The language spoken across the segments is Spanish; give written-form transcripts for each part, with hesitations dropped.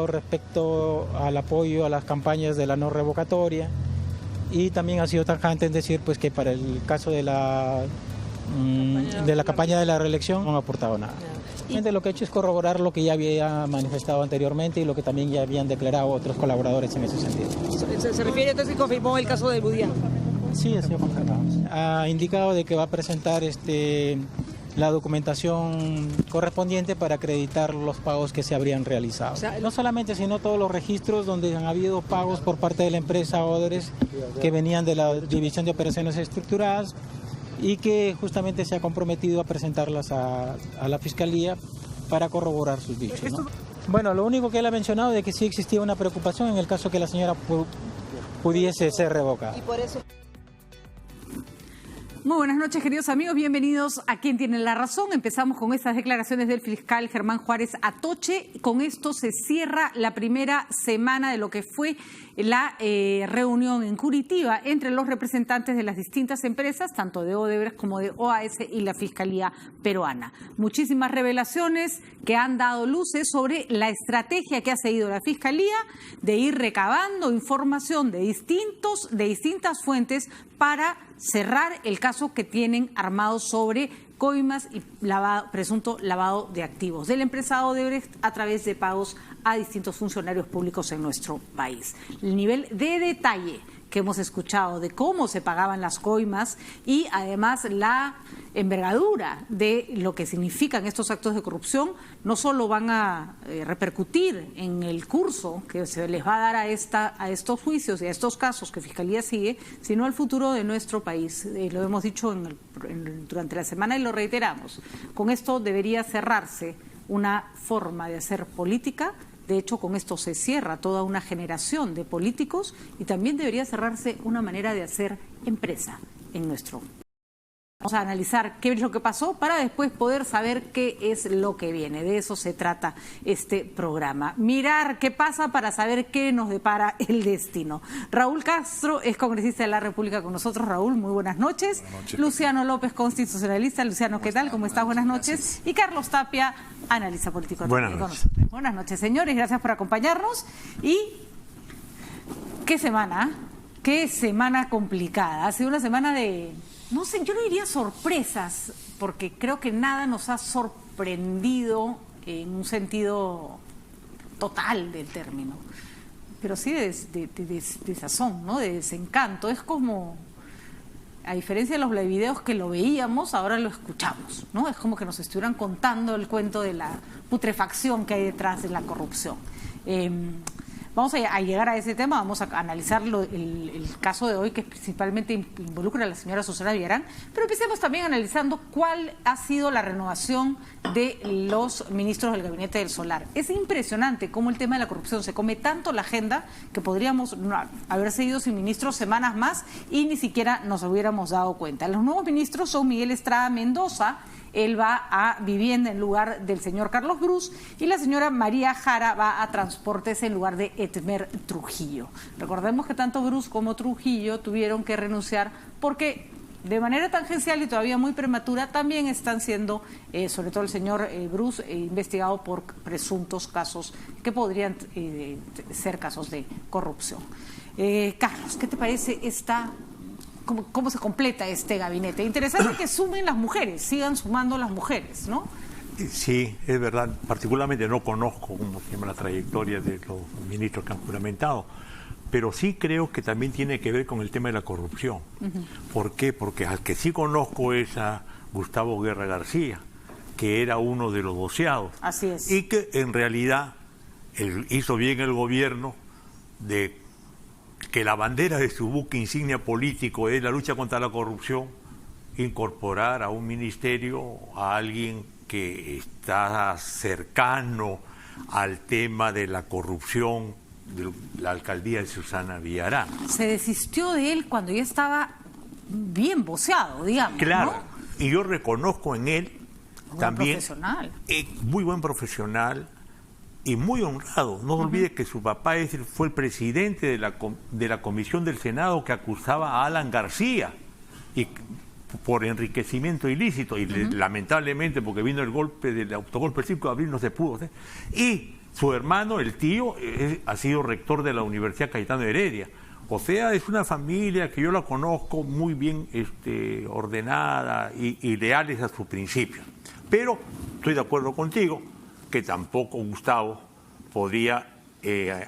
respecto al apoyo a las campañas de la no revocatoria, y también ha sido tajante en decir pues que para el caso de la campaña de la reelección no han aportado nada. Lo que he hecho es corroborar lo que ya había manifestado anteriormente y lo que también ya habían declarado otros colaboradores en ese sentido. ¿Se refiere entonces y confirmó el caso de Budiano? Sí, ha sido confirmado. Ha indicado de que va a presentar la documentación correspondiente para acreditar los pagos que se habrían realizado. No solamente, sino todos los registros donde han habido pagos por parte de la empresa Odebrecht que venían de la División de Operaciones Estructuradas y que justamente se ha comprometido a presentarlas a la Fiscalía para corroborar sus dichos, ¿no? Bueno, lo único que él ha mencionado es que sí existía una preocupación en el caso que la señora pudiese ser revocada. Y por eso... Muy buenas noches, queridos amigos, bienvenidos a Quien Tiene la Razón. Empezamos con estas declaraciones del fiscal Germán Juárez Atoche. Con esto se cierra la primera semana de lo que fue la reunión en Curitiba entre los representantes de las distintas empresas, tanto de Odebrecht como de OAS y la Fiscalía peruana. Muchísimas revelaciones que han dado luces sobre la estrategia que ha seguido la Fiscalía de ir recabando información de distintas fuentes para cerrar el caso que tienen armado sobre coimas y presunto lavado de activos de la empresa Odebrecht a través de pagos a distintos funcionarios públicos en nuestro país. El nivel de detalle que hemos escuchado de cómo se pagaban las coimas y además la envergadura de lo que significan estos actos de corrupción no solo van a repercutir en el curso que se les va a dar a estos juicios y a estos casos que Fiscalía sigue, sino al futuro de nuestro país. Lo hemos dicho durante la semana y lo reiteramos. Con esto debería cerrarse una forma de hacer política. De hecho, con esto se cierra toda una generación de políticos y también debería cerrarse una manera de hacer empresa en nuestro país. Vamos a analizar qué es lo que pasó para después poder saber qué es lo que viene. De eso se trata este programa. Mirar qué pasa para saber qué nos depara el destino. Raúl Castro es congresista de la República con nosotros. Raúl, muy buenas noches. Buenas noches. Luciano López, constitucionalista. Luciano, ¿qué tal? ¿Cómo estás? Buenas noches. Gracias. Y Carlos Tapia, analista político. Buenas noches. Buenas noches, señores. Gracias por acompañarnos. Y qué semana complicada. Ha sido una semana de... No sé, yo no diría sorpresas, porque creo que nada nos ha sorprendido en un sentido total del término, pero sí de sazón, ¿no? De desencanto. Es como, a diferencia de los videos que lo veíamos, ahora lo escuchamos, ¿no? Es como que nos estuvieran contando el cuento de la putrefacción que hay detrás de la corrupción. Vamos a llegar a ese tema, vamos a analizar el caso de hoy, que principalmente involucra a la señora Susana Villarán, pero empecemos también analizando cuál ha sido la renovación de los ministros del Gabinete del Solar. Es impresionante cómo el tema de la corrupción se come tanto la agenda que podríamos haber seguido sin ministros semanas más y ni siquiera nos hubiéramos dado cuenta. Los nuevos ministros son Miguel Estrada Mendoza. Él va a vivienda en lugar del señor Carlos Brus y la señora María Jara va a transportes en lugar de Edmer Trujillo. Recordemos que tanto Brus como Trujillo tuvieron que renunciar porque de manera tangencial y todavía muy prematura también están siendo, sobre todo el señor Brus, investigado por presuntos casos que podrían ser casos de corrupción. Carlos, ¿qué te parece ¿Cómo se completa este gabinete? Interesante que sumen las mujeres, sigan sumando las mujeres, ¿no? Sí, es verdad. Particularmente no conozco cómo se llama la trayectoria de los ministros que han juramentado, pero sí creo que también tiene que ver con el tema de la corrupción. ¿Por qué? Porque al que sí conozco es a Gustavo Guerra García, que era uno de los voceados. Así es. Y que en realidad hizo bien el gobierno de que la bandera de su buque insignia político es la lucha contra la corrupción, incorporar a un ministerio a alguien que está cercano al tema de la corrupción de la alcaldía de Susana Villarán. Se desistió de él cuando ya estaba bien voceado, digamos. Claro, ¿no? Y yo reconozco en él también muy buen profesional y muy honrado. No se olvide que su papá fue el presidente de la comisión del Senado que acusaba a Alan García por enriquecimiento ilícito y lamentablemente porque vino el golpe del autogolpe del 5 de abril no se pudo hacer. Y Su hermano, el tío, ha sido rector de la Universidad Cayetano Heredia. O sea, es una familia que yo la conozco muy bien ordenada y leales a sus principios. Pero estoy de acuerdo contigo que tampoco Gustavo podría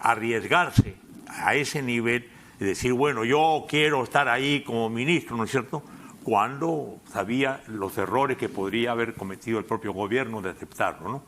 arriesgarse a ese nivel de decir, bueno, yo quiero estar ahí como ministro, ¿no es cierto?, cuando sabía los errores que podría haber cometido el propio gobierno de aceptarlo, ¿no?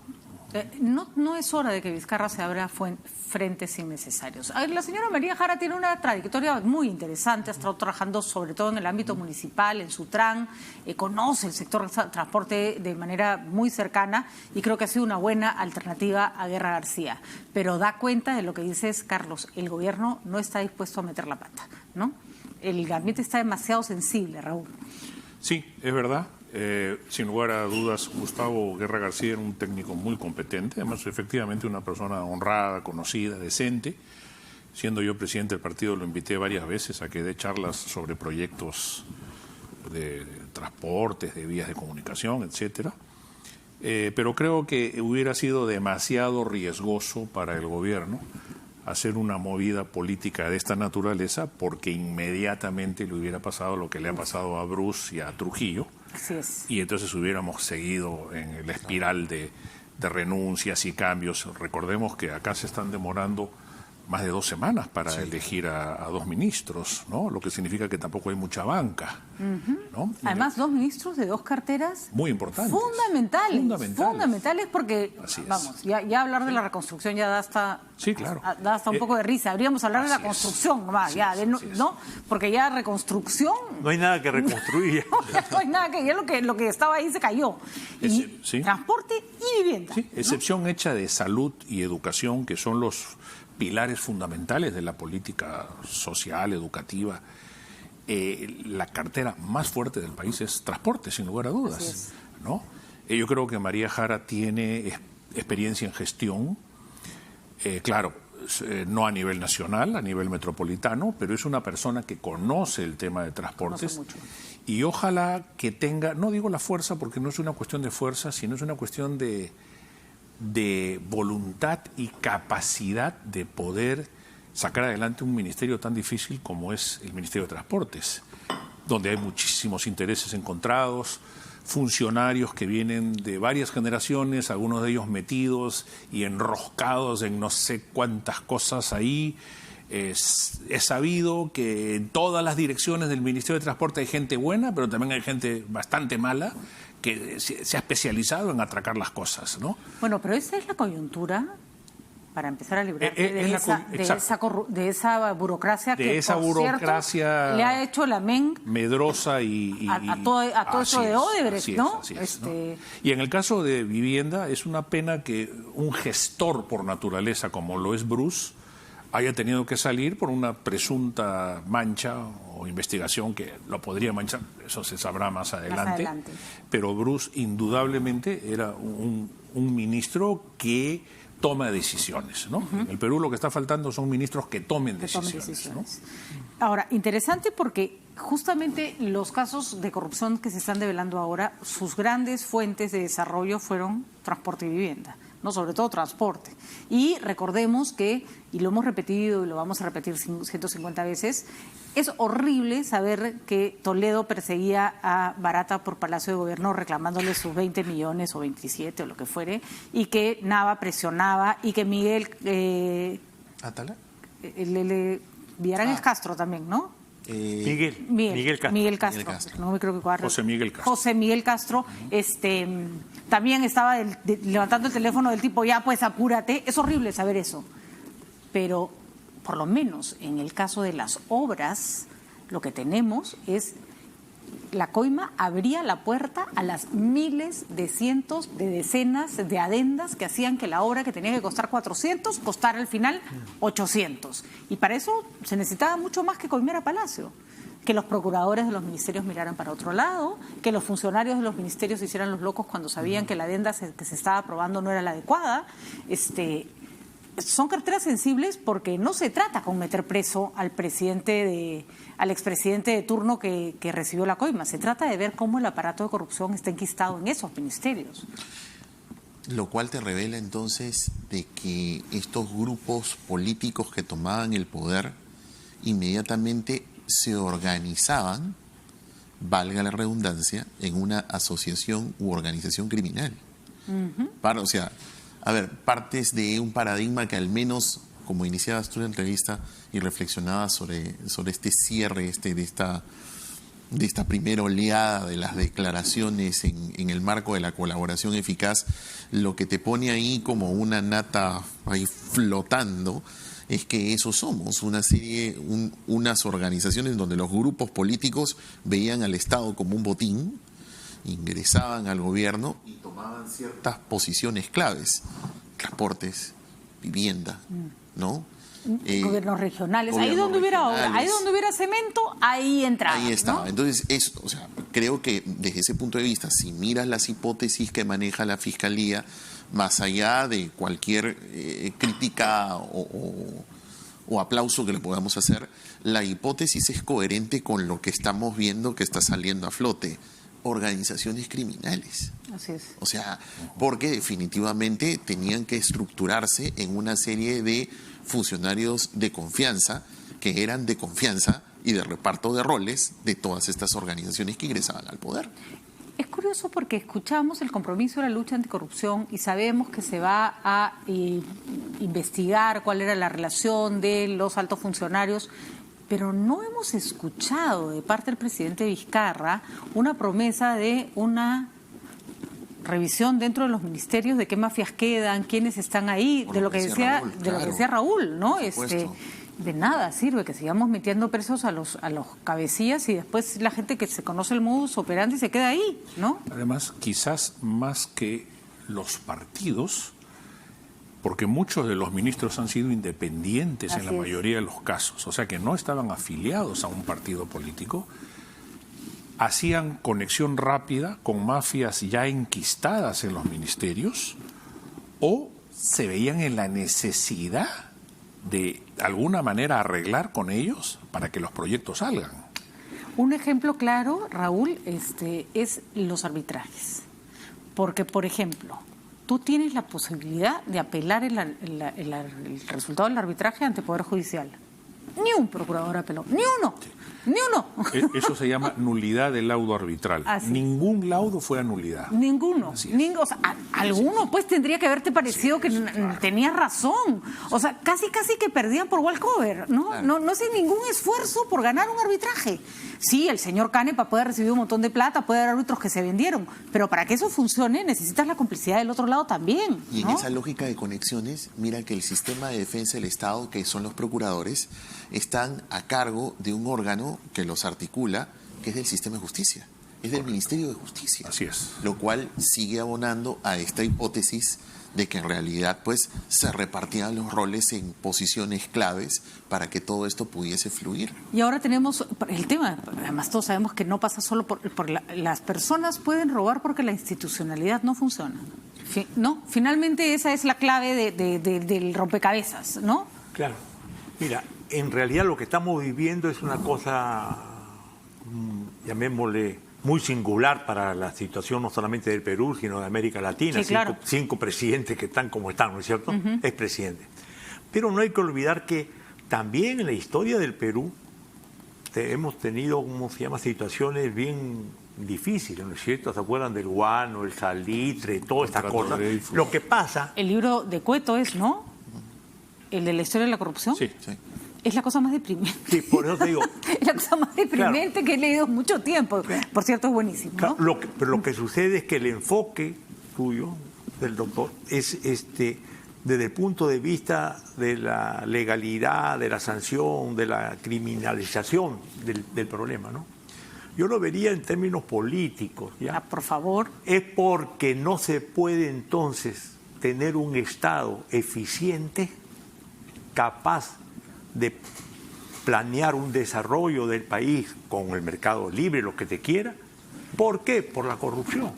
No es hora de que Vizcarra se abra frentes innecesarios. La señora María Jara tiene una trayectoria muy interesante, ha estado trabajando sobre todo en el ámbito municipal, en Sutran, conoce el sector del transporte de manera muy cercana y creo que ha sido una buena alternativa a Guerra García. Pero da cuenta de lo que dices, Carlos, el gobierno no está dispuesto a meter la pata, ¿no? El gabinete está demasiado sensible, Raúl. Sí, es verdad. Sin lugar a dudas, Gustavo Guerra García era un técnico muy competente, además efectivamente una persona honrada, conocida, decente. Siendo yo presidente del partido, lo invité varias veces a que dé charlas sobre proyectos de transportes, de vías de comunicación, etcétera. Pero creo que hubiera sido demasiado riesgoso para el gobierno hacer una movida política de esta naturaleza, porque inmediatamente le hubiera pasado lo que le ha pasado a Bruce y a Trujillo. Así es. Y entonces hubiéramos seguido en la espiral de renuncias y cambios. Recordemos que acá se están demorando más de 2 semanas para elegir a 2 ministros, ¿no? Lo que significa que tampoco hay mucha banca, ¿no? Además, 2 ministros de 2 carteras muy importantes. Fundamentales porque, vamos, ya hablar de la reconstrucción ya da hasta, sí, claro. Da hasta un poco de risa. Habríamos hablar de la construcción, ¿no? Porque ya reconstrucción... No hay nada que reconstruir. No hay nada que... Ya lo que estaba ahí se cayó. Y transporte y vivienda. Sí, ¿no? Excepción hecha de salud y educación, que son los pilares fundamentales de la política social, educativa. La cartera más fuerte del país es transporte, sin lugar a dudas, ¿no? Yo creo que María Jara tiene experiencia en gestión, claro, no a nivel nacional, a nivel metropolitano, pero es una persona que conoce el tema de transportes y ojalá que tenga, no digo la fuerza porque no es una cuestión de fuerza, sino es una cuestión de voluntad y capacidad de poder sacar adelante un ministerio tan difícil como es el Ministerio de Transportes, donde hay muchísimos intereses encontrados, funcionarios que vienen de varias generaciones, algunos de ellos metidos y enroscados en no sé cuántas cosas ahí. Es sabido que en todas las direcciones del Ministerio de Transporte hay gente buena, pero también hay gente bastante mala que se ha especializado en atracar las cosas, ¿no? Bueno, pero esa es la coyuntura para empezar a librarte de esa burocracia que, por cierto, le ha hecho la MEN medrosa y a todo eso de Odebrecht, ¿no? ¿no? Y en el caso de vivienda es una pena que un gestor por naturaleza como lo es Bruce haya tenido que salir por una presunta mancha o investigación que lo podría manchar, eso se sabrá más adelante. Pero Bruce indudablemente era un ministro que toma decisiones, ¿no? En el Perú lo que está faltando son ministros que tomen decisiones. ¿No? Ahora, interesante porque justamente los casos de corrupción que se están develando ahora, sus grandes fuentes de desarrollo fueron transporte y vivienda, ¿no? Sobre todo transporte. Y recordemos que, y lo hemos repetido y lo vamos a repetir 150 veces, es horrible saber que Toledo perseguía a Barata por Palacio de Gobierno reclamándole sus 20 millones o 27 o lo que fuere, y que Nava presionaba y que Miguel... ¿Atala? Villarán es Castro también, ¿no? Miguel Castro. No me creo que José Miguel Castro. También estaba levantando el teléfono del tipo, ya pues apúrate. Es horrible saber eso. Pero por lo menos en el caso de las obras, lo que tenemos es la coima abría la puerta a las miles de cientos de decenas de adendas que hacían que la obra que tenía que costar 400 costara al final 800. Y para eso se necesitaba mucho más que coimear a Palacio. Que los procuradores de los ministerios miraran para otro lado, que los funcionarios de los ministerios se hicieran los locos cuando sabían que la adenda que se estaba aprobando no era la adecuada. Son carteras sensibles porque no se trata con meter preso al expresidente de turno que recibió la coima. Se trata de ver cómo el aparato de corrupción está enquistado en esos ministerios. Lo cual te revela entonces de que estos grupos políticos que tomaban el poder inmediatamente se organizaban, valga la redundancia, en una asociación u organización criminal. O sea, a ver, partes de un paradigma que al menos, como iniciabas tú la entrevista y reflexionabas sobre este cierre de esta primera oleada de las declaraciones en el marco de la colaboración eficaz, lo que te pone ahí como una nata ahí flotando es que eso somos, unas organizaciones donde los grupos políticos veían al Estado como un botín, ingresaban al gobierno y tomaban ciertas posiciones claves, transportes, vivienda, ¿no? Gobiernos regionales, ahí donde hubiera obra, ahí donde hubiera cemento, ahí entraba. Ahí estaba. ¿no? Entonces, creo que desde ese punto de vista, si miras las hipótesis que maneja la Fiscalía, más allá de cualquier crítica o aplauso que le podamos hacer, la hipótesis es coherente con lo que estamos viendo que está saliendo a flote. Organizaciones criminales. Así es. O sea, porque definitivamente tenían que estructurarse en una serie de funcionarios de confianza que eran de confianza y de reparto de roles de todas estas organizaciones que ingresaban al poder. Es curioso porque escuchamos el compromiso de la lucha anticorrupción y sabemos que se va a investigar cuál era la relación de los altos funcionarios, pero no hemos escuchado de parte del presidente Vizcarra una promesa de una revisión dentro de los ministerios de qué mafias quedan, quiénes están ahí, de lo que decía Raúl, de lo que decía Raúl, ¿no? De nada sirve que sigamos metiendo presos a los cabecillas y después la gente que se conoce el modus operandi se queda ahí, ¿no? Además, quizás más que los partidos, porque muchos de los ministros han sido independientes en la mayoría de los casos, o sea que no estaban afiliados a un partido político, hacían conexión rápida con mafias ya enquistadas en los ministerios o se veían en la necesidad de alguna manera arreglar con ellos para que los proyectos salgan. Un ejemplo claro, Raúl, es los arbitrajes. Porque, por ejemplo, tú tienes la posibilidad de apelar el resultado del arbitraje ante Poder Judicial. Ni un procurador apeló, ni uno. Eso se llama nulidad del laudo arbitral. Ningún laudo fue a nulidad. Ninguno. O sea, alguno pues tendría que haberte parecido que tenías razón. O sea, casi que perdían por walkover, ¿no? Claro. No hace ningún esfuerzo por ganar un arbitraje. Sí, el señor Canepa puede recibir un montón de plata, puede haber árbitros que se vendieron, pero para que eso funcione necesitas la complicidad del otro lado también, ¿no? Y en esa lógica de conexiones, mira que el sistema de defensa del Estado, que son los procuradores, están a cargo de un órgano que los articula, que es del sistema de justicia, es del Ministerio de Justicia. Así es. Lo cual sigue abonando a esta hipótesis de que en realidad pues se repartían los roles en posiciones claves para que todo esto pudiese fluir. Y ahora tenemos el tema, además todos sabemos que no pasa solo por las personas pueden robar porque la institucionalidad no funciona. ¿No? Finalmente esa es la clave del rompecabezas, ¿no? Claro. Mira, en realidad lo que estamos viviendo es una cosa, llamémosle, muy singular para la situación no solamente del Perú, sino de América Latina. Sí, claro. Cinco presidentes que están como están, ¿no es cierto? Expresidentes. Pero no hay que olvidar que también en la historia del Perú hemos tenido, ¿cómo se llama?, situaciones bien difíciles, ¿no es cierto? ¿Se acuerdan del guano, el salitre, todas estas cosas? Lo que pasa... El libro de Cueto es, ¿no? ¿El de la historia de la corrupción? Sí. Es la cosa más deprimente. Sí, por eso te digo. Es la cosa más deprimente que he leído mucho tiempo. Por cierto, es buenísimo, ¿no? Claro, pero lo que sucede es que el enfoque tuyo, del doctor, es desde el punto de vista de la legalidad, de la sanción, de la criminalización del problema, ¿no? Yo lo vería en términos políticos, ¿ya? Por favor. Es porque no se puede entonces tener un Estado eficiente, capaz de planear un desarrollo del país con el mercado libre, lo que te quiera. ¿Por qué? Por la corrupción.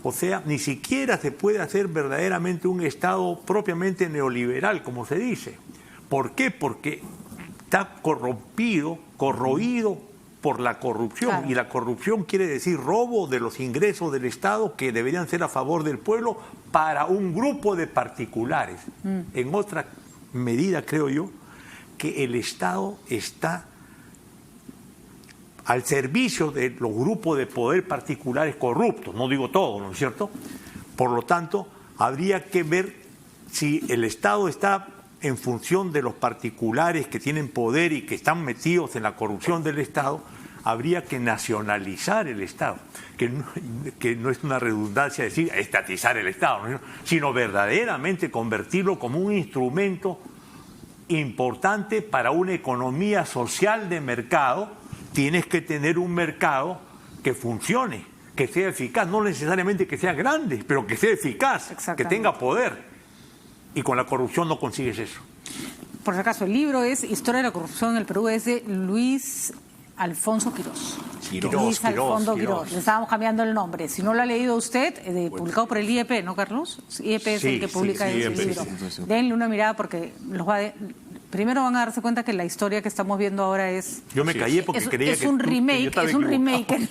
O sea, ni siquiera se puede hacer verdaderamente un Estado propiamente neoliberal, como se dice. ¿Por qué? Porque está corroído por la corrupción. Claro. Y la corrupción quiere decir robo de los ingresos del Estado que deberían ser a favor del pueblo para un grupo de particulares. En otra medida, creo yo, que el Estado está al servicio de los grupos de poder particulares corruptos, no digo todo, ¿no es cierto? Por lo tanto, habría que ver si el Estado está en función de los particulares que tienen poder y que están metidos en la corrupción del Estado. Habría que nacionalizar el Estado, que no es una redundancia decir estatizar el Estado, ¿no? Sino verdaderamente convertirlo como un instrumento importante para una economía social de mercado. Tienes que tener un mercado que funcione, que sea eficaz, no necesariamente que sea grande, pero que sea eficaz, que tenga poder. Y con la corrupción no consigues eso. Por si acaso, el libro es Historia de la corrupción en el Perú, es de Luis Alfonso Quirós. Luis Alfonso Quirós. Le estábamos cambiando el nombre. Si no lo ha leído usted, publicado por el IEP, ¿no, Carlos? IEP es el que publica ese libro. Denle una mirada porque los va primero van a darse cuenta que la historia que estamos viendo ahora es... Yo me callé porque creía es un remake, es un remake.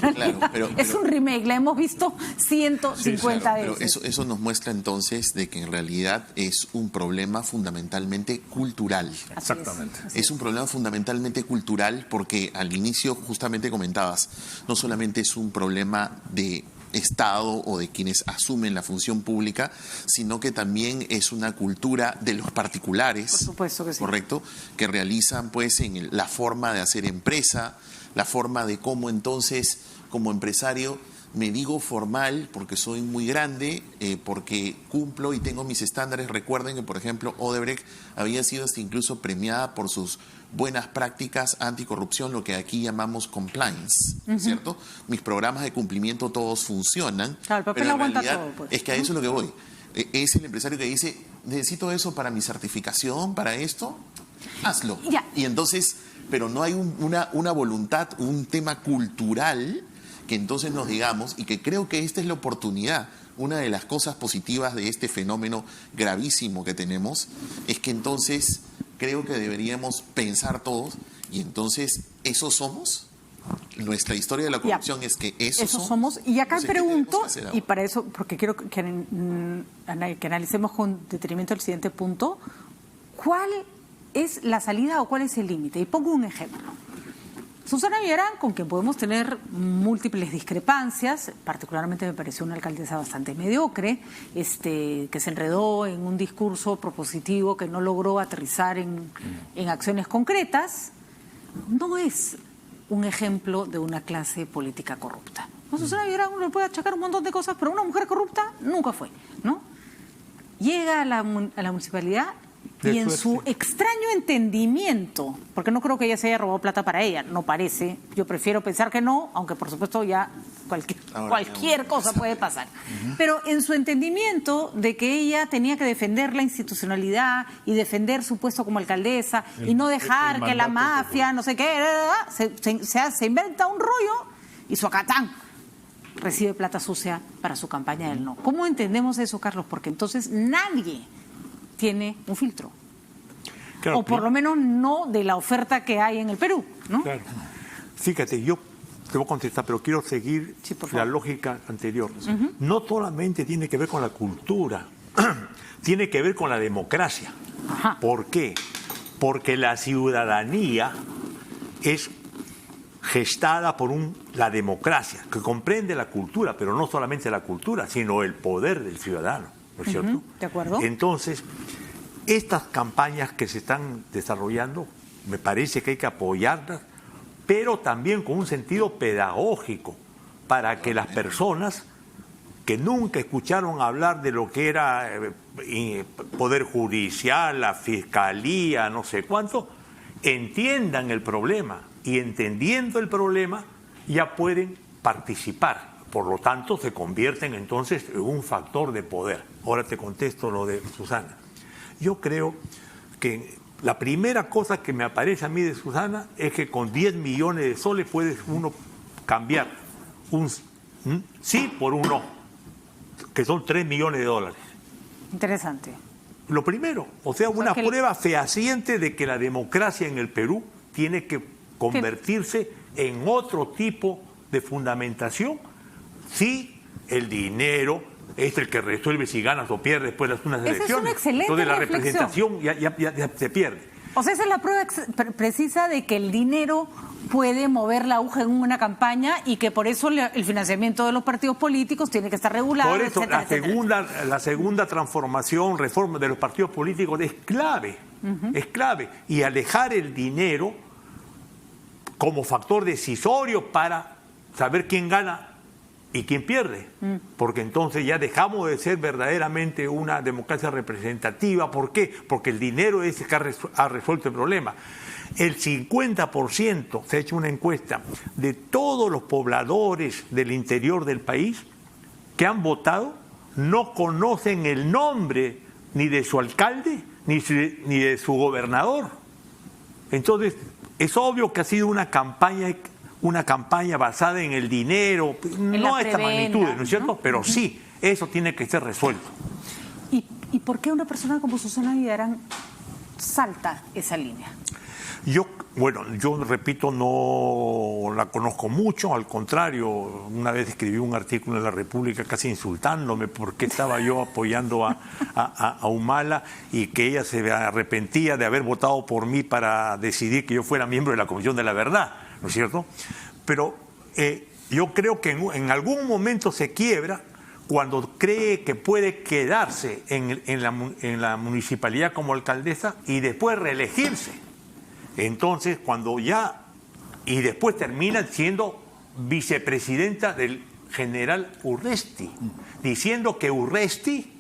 Es un remake, la hemos visto 150 veces. Pero eso nos muestra entonces de que en realidad es un problema fundamentalmente cultural. Exactamente. Es un problema fundamentalmente cultural porque al inicio justamente comentabas, no solamente es un problema de Estado o de quienes asumen la función pública, sino que también es una cultura de los particulares, por supuesto que sí, correcto, que realizan pues en la forma de hacer empresa, la forma de cómo entonces como empresario me digo formal porque soy muy grande, porque cumplo y tengo mis estándares. Recuerden que, por ejemplo, Odebrecht había sido hasta incluso premiada por sus buenas prácticas anticorrupción, lo que aquí llamamos compliance, ¿cierto? Mis programas de cumplimiento todos funcionan, claro, el papel pero en aguanta realidad todo, pues. es que a eso es lo que voy. Es el empresario que dice, necesito eso para mi certificación, para esto, hazlo. Ya. Y entonces, pero no hay una voluntad, un tema cultural que entonces nos digamos, y que creo que esta es la oportunidad, una de las cosas positivas de este fenómeno gravísimo que tenemos, es que entonces creo que deberíamos pensar todos, y entonces, ¿eso somos? Nuestra historia de la corrupción es que eso somos. Y acá pregunto, y para para eso, porque quiero que analicemos con detenimiento el siguiente punto, ¿cuál es la salida o cuál es el límite? Y pongo un ejemplo. Susana Villarán, con quien podemos tener múltiples discrepancias, particularmente me pareció una alcaldesa bastante mediocre, que se enredó en un discurso propositivo que no logró aterrizar en acciones concretas, no es un ejemplo de una clase política corrupta. No, Susana Villarán uno le puede achacar un montón de cosas, pero una mujer corrupta nunca fue, ¿no? Llega a la municipalidad y en su extraño entendimiento, porque no creo que ella se haya robado plata para ella, no parece, yo prefiero pensar que no, aunque por supuesto ya cualquier cosa puede pasar, pero en su entendimiento de que ella tenía que defender la institucionalidad y defender su puesto como alcaldesa y no dejar que la mafia, no sé qué, se inventa un rollo y Suacatán recibe plata sucia para su campaña del no. ¿Cómo entendemos eso, Carlos? Porque entonces nadie tiene un filtro. Claro, o por lo menos no de la oferta que hay en el Perú, ¿no? Claro. Fíjate, yo te voy a contestar, pero quiero seguir la lógica anterior. No solamente tiene que ver con la cultura, tiene que ver con la democracia. ¿Por qué? Porque la ciudadanía es gestada por la democracia, que comprende la cultura, pero no solamente la cultura, sino el poder del ciudadano. ¿No es cierto? ¿De acuerdo? Entonces, estas campañas que se están desarrollando, me parece que hay que apoyarlas, pero también con un sentido pedagógico, para que las personas que nunca escucharon hablar de lo que era poder judicial, la fiscalía, no sé cuánto, entiendan el problema, y entendiendo el problema ya pueden participar. Por lo tanto, se convierten entonces en un factor de poder. Ahora te contesto lo de Susana. Yo creo que la primera cosa que me aparece a mí de Susana es que con 10 millones de soles puedes uno cambiar un sí por un no, que son 3 millones de dólares. Interesante. Lo primero, o sea, una prueba fehaciente de que la democracia en el Perú tiene que convertirse en otro tipo de fundamentación si el dinero es el que resuelve si ganas o pierdes después de unas elecciones. Esa es una excelente Entonces la reflexión. representación ya se pierde. O sea, esa es la prueba precisa de que el dinero puede mover la aguja en una campaña y que por eso el financiamiento de los partidos políticos tiene que estar regulado. Por eso etcétera, la segunda transformación, reforma de los partidos políticos es clave, es clave. Y alejar el dinero como factor decisorio para saber quién gana y quién pierde, porque entonces ya dejamos de ser verdaderamente una democracia representativa. ¿Por qué? Porque el dinero es el que ha resuelto el problema. El 50%, se ha hecho una encuesta, de todos los pobladores del interior del país que han votado no conocen el nombre ni de su alcalde ni de su gobernador. Entonces, es obvio que ha sido una campaña basada en el dinero, no a esta magnitud, ¿no es cierto? Pero sí, eso tiene que ser resuelto. ¿Y por qué una persona como Susana Villarán salta esa línea? Yo repito, no la conozco mucho, al contrario, una vez escribí un artículo en La República casi insultándome porque estaba yo apoyando a Humala y que ella se arrepentía de haber votado por mí para decidir que yo fuera miembro de la Comisión de la Verdad, ¿no es cierto? Pero yo creo que en algún momento se quiebra cuando cree que puede quedarse en la municipalidad como alcaldesa y después reelegirse. Entonces, y después termina siendo vicepresidenta del general Urresti, diciendo que Urresti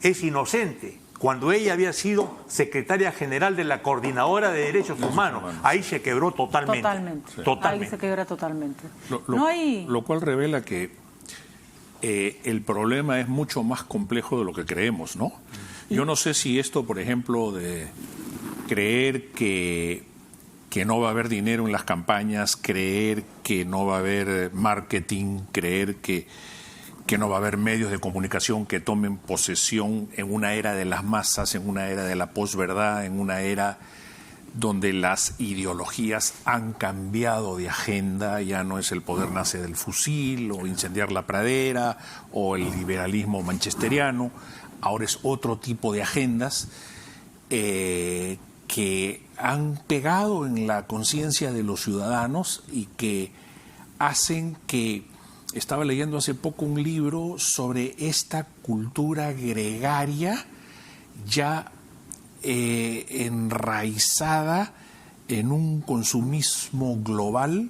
es inocente, cuando ella había sido secretaria general de la Coordinadora de Derechos Humanos. Ahí se quebró totalmente. Ahí se quebra totalmente. Lo cual revela que el problema es mucho más complejo de lo que creemos, ¿no? Yo no sé si esto, por ejemplo, de creer que no va a haber dinero en las campañas, creer que no va a haber marketing, creer que no va a haber medios de comunicación que tomen posesión en una era de las masas, en una era de la posverdad, en una era donde las ideologías han cambiado de agenda, ya no es el poder nace del fusil o incendiar la pradera o el liberalismo manchesteriano, ahora es otro tipo de agendas que han pegado en la conciencia de los ciudadanos y que hacen que... Estaba leyendo hace poco un libro sobre esta cultura gregaria ya enraizada en un consumismo global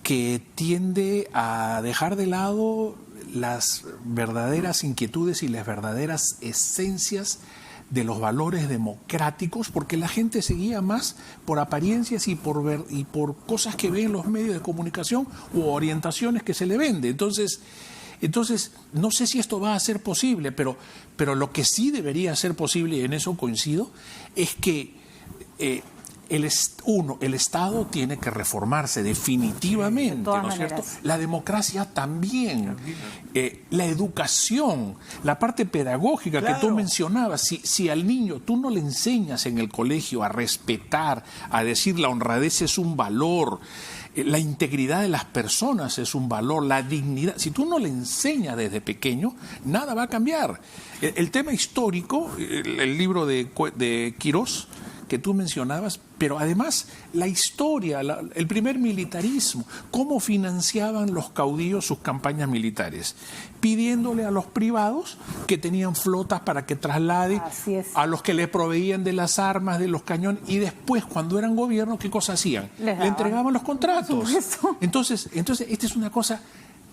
que tiende a dejar de lado las verdaderas inquietudes y las verdaderas esencias de los valores democráticos, porque la gente se guía más por apariencias y por cosas que ve en los medios de comunicación u orientaciones que se le vende. Entonces, no sé si esto va a ser posible, pero lo que sí debería ser posible, y en eso coincido, es que el Estado tiene que reformarse definitivamente, ¿no es cierto? La democracia también, la educación, la parte pedagógica que tú mencionabas. Si al niño tú no le enseñas en el colegio a respetar, a decir la honradez es un valor, la integridad de las personas es un valor, la dignidad, si tú no le enseñas desde pequeño, nada va a cambiar. El tema histórico, el libro de Quirós, que tú mencionabas, pero además la historia, el primer militarismo, cómo financiaban los caudillos sus campañas militares, pidiéndole a los privados que tenían flotas para que traslade a los que le proveían de las armas, de los cañones, y después cuando eran gobierno, ¿qué cosa hacían? Le entregaban los contratos. Entonces, esta es una cosa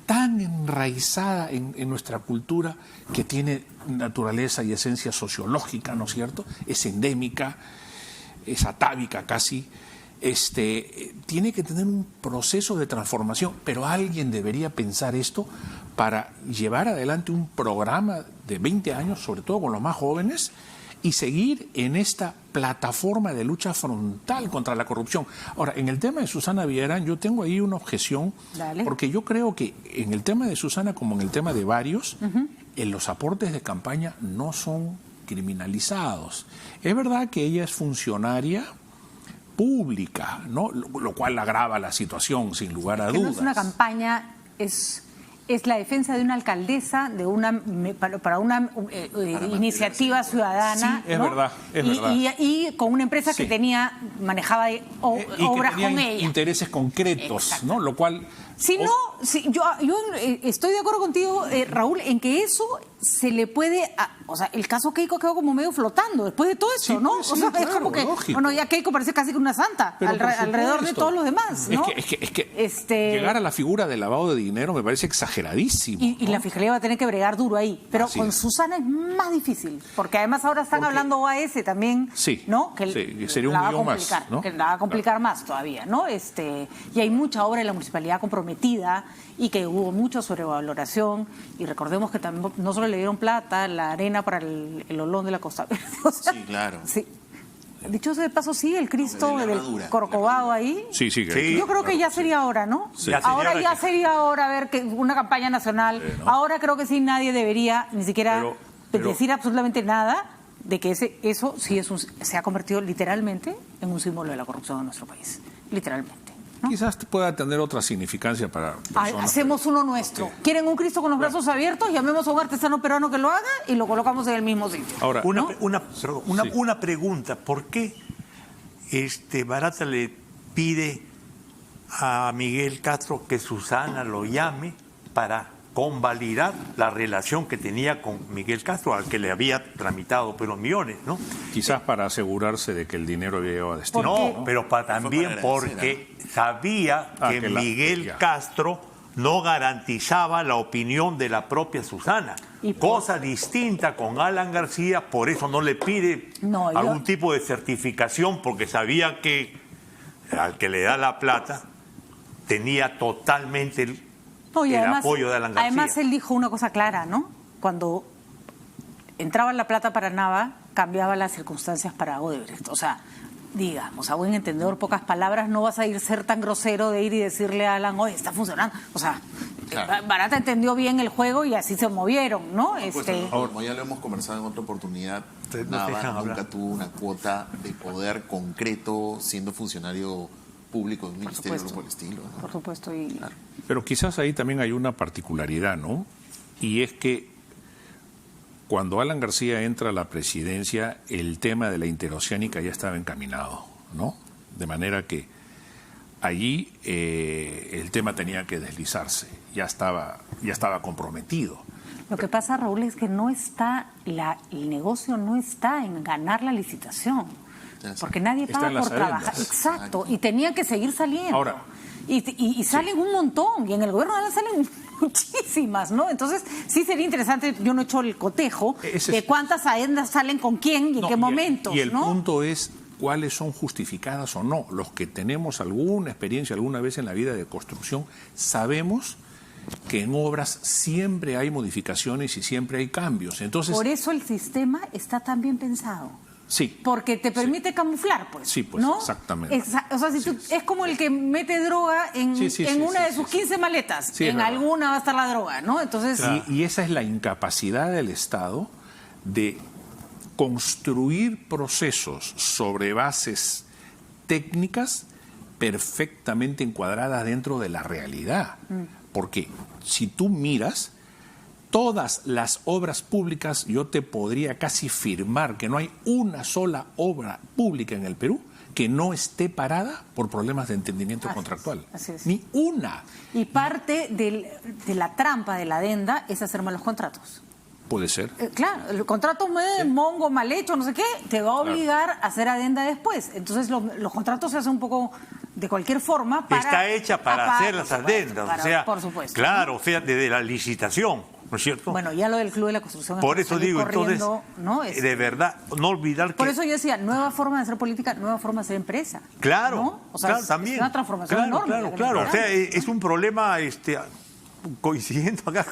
tan enraizada en nuestra cultura que tiene naturaleza y esencia sociológica, ¿no es cierto? Es endémica, es atávica casi, tiene que tener un proceso de transformación, pero alguien debería pensar esto para llevar adelante un programa de 20 años, sobre todo con los más jóvenes, y seguir en esta plataforma de lucha frontal contra la corrupción. Ahora, en el tema de Susana Villarán, yo tengo ahí una objeción, porque yo creo que en el tema de Susana, como en el tema de varios, los aportes de campaña no son criminalizados. Es verdad que ella es funcionaria pública, ¿no? Lo cual agrava la situación, sin lugar a dudas. No es una campaña, es la defensa de una alcaldesa para una iniciativa ciudadana. Sí, es ¿no? verdad, es verdad. Y con una empresa que manejaba obras con ella. Intereses concretos, ¿no? Lo cual... Yo estoy de acuerdo contigo, Raúl, en que eso se le puede... o sea, el caso Keiko quedó como medio flotando después de todo eso, ¿no? Sí, o sea, claro, es como que... lógico. Bueno, ya Keiko parece casi que una santa alrededor de todos los demás, ¿no? Es que llegar a la figura del lavado de dinero me parece exageradísimo. Y la Fiscalía va a tener que bregar duro ahí. Pero Así con es. Susana es más difícil, porque además ahora están hablando OAS también, ¿no? Que sería un millón más, ¿no? Que la va a complicar más todavía, ¿no? Y hay mucha obra en la municipalidad comprometida y que hubo mucha sobrevaloración, y recordemos que también no solo le dieron plata, la arena para el Olón de la Costa Verde. O sea, Sí, claro. Sí. Dicho sea de paso, sí, el Cristo De la del herradura, Corcovado ahí. Sí. Yo creo que ya sería hora, ¿no? Sí. Ahora ya sería hora ver que una campaña nacional. ¿no? Ahora creo que sí, nadie debería ni siquiera decir absolutamente nada de que eso sí se ha convertido literalmente en un símbolo de la corrupción en nuestro país. Literalmente. ¿no? Quizás pueda tener otra significancia para personas. Hacemos uno nuestro. ¿Quieren un Cristo con los brazos abiertos? Llamemos a un artesano peruano que lo haga y lo colocamos en el mismo sitio. Ahora, Una pregunta. ¿Por qué Barata le pide a Miguel Castro que Susana lo llame para convalidar la relación que tenía con Miguel Castro, al que le había tramitado los millones, ¿no? quizás para asegurarse de que el dinero había llegado a destino? No, pero también porque sabía que Miguel Castro no garantizaba la opinión de la propia Susana. Cosa distinta con Alan García, por eso no le pide algún tipo de certificación, porque sabía que al que le da la plata tenía totalmente el apoyo de Alan García. Además, él dijo una cosa clara, ¿no? Cuando entraba la plata para Nava, cambiaba las circunstancias para Odebrecht. O sea, digamos, a buen entendedor, pocas palabras, no vas a ser tan grosero de ir y decirle a Alan, oye, está funcionando. O sea, claro. Barata entendió bien el juego y así se movieron, ¿no? Como ya lo hemos conversado en otra oportunidad, Nava nunca tuvo una cuota de poder concreto siendo funcionario público de un ministerio o por el estilo, ¿no? Por supuesto. Claro. Pero quizás ahí también hay una particularidad, ¿no? Y es que cuando Alan García entra a la presidencia, el tema de la interoceánica ya estaba encaminado, ¿no? De manera que allí el tema tenía que deslizarse, ya estaba comprometido. Lo que pasa, Raúl, es que el negocio no está en ganar la licitación, porque nadie paga por trabajar. Exacto, y tenía que seguir saliendo. Ahora, y salen un montón, y en el gobierno salen muchísimas, ¿no? Entonces, sí sería interesante, yo no he hecho el cotejo de cuántas agendas salen con quién y en qué momentos, y el ¿no? punto es cuáles son justificadas o no. Los que tenemos alguna experiencia alguna vez en la vida de construcción, sabemos que en obras siempre hay modificaciones y siempre hay cambios. Entonces, por eso el sistema está tan bien pensado. Sí. Porque te permite camuflar, pues. Sí, pues, ¿no? exactamente. O sea, es como el que mete droga en una de sus 15 maletas. Sí, en alguna va a estar la droga, ¿no? Entonces... Y esa es la incapacidad del Estado de construir procesos sobre bases técnicas perfectamente encuadradas dentro de la realidad. Porque si tú miras todas las obras públicas, yo te podría casi firmar que no hay una sola obra pública en el Perú que no esté parada por problemas de entendimiento contractual. Así es. Ni una. Y parte de la trampa de la adenda es hacer malos contratos. Puede ser. Claro, el contrato mongo, mal hecho, no sé qué, te va a obligar a hacer adenda después. Entonces los contratos se hacen un poco de cualquier forma para... Está hecha para hacer las adendas, o sea, por supuesto. Claro, o sea, desde la licitación, ¿no es cierto? Bueno, ya lo del Club de la Construcción... Por eso digo, entonces, ¿no? de verdad, no olvidar que... Por eso yo decía, nueva forma de hacer política, nueva forma de hacer empresa. Claro, ¿no? O sea, claro, también. Es una transformación enorme. Claro. O sea, es un problema... coincidiendo acá